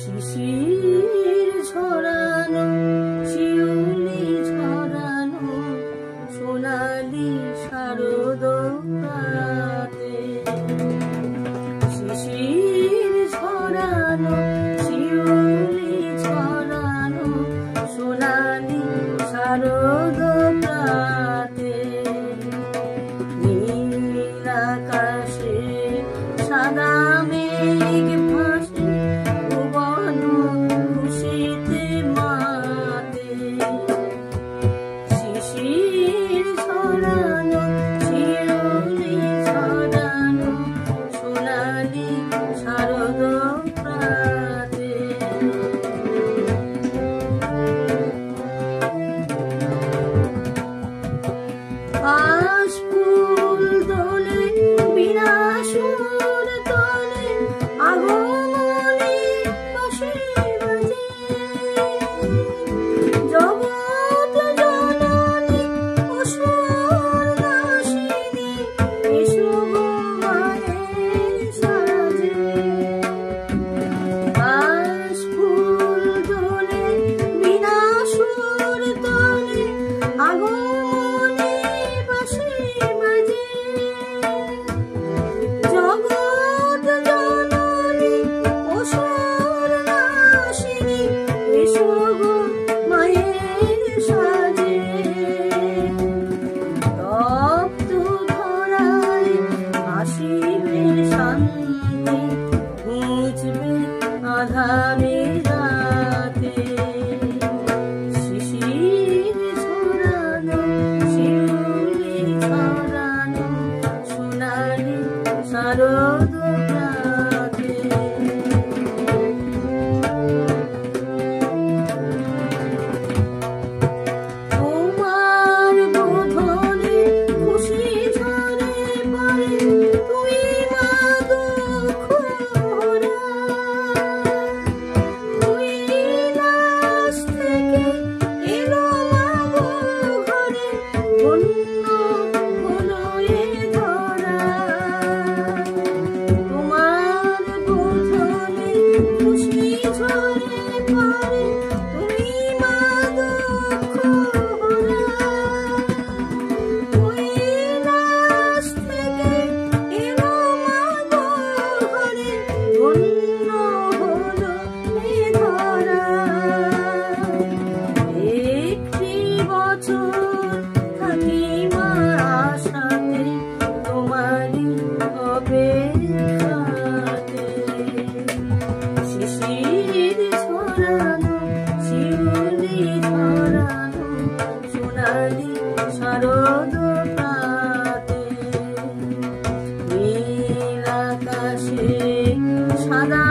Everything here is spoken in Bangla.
শিশির ছড়ানো শিউলি ছড়ানো সোনালি শারদ প্রাতে, শিশির ছড়ানো শিউলি ছড়ানো সোনালি শারদ প্রাতে, নীল আকাশে সাদা মেঘ ভাসে ভুবন খুশিতে মাতে, শিশির ছড়ানো শিউলি ছড়ানো সোনালি শারদ প্রাতে। কাশফুল দোলে বীণা সুর তোলে আগমনী বাঁশি বাজে, জগৎ জননী অসুর নাশিনী এসো গো মায়ের সাজে। কাশফুল দোলে বীণা সুর তোলে আগমনী বাঁশি বাজে, জগৎ জননী অসুর নাশিনী এসো গো মায়ের সাজে। তপ্ত ধরায় আসিবে শান্তি ঘুচবে আধারে রাতে, শিশির ছড়ানো শিউলি ছড়ানো সোনালি শারদ প্রাতে। তোমার বোধনে খুশি ঝরে পড়ে তুমি মা দুঃখ ভরা, কৈলাস থেকে এলো মা গো ঘরে ধন্য হলো এ ধরা। তোমার বোধনে খুশি ঝরে পড়ে তুমি মা দুঃখ ভরা, কৈলাস থেকে এলো মা গো ঘরে ধন্য হলো এ ধরা। একটি বছর থাকি মা আশাতে তোমারই অপেক্ষাতে, শিশির ছড়ানো শিউলি ছড়ানো সোনালি শারদ প্রাতে, নীল আকাশে সাদা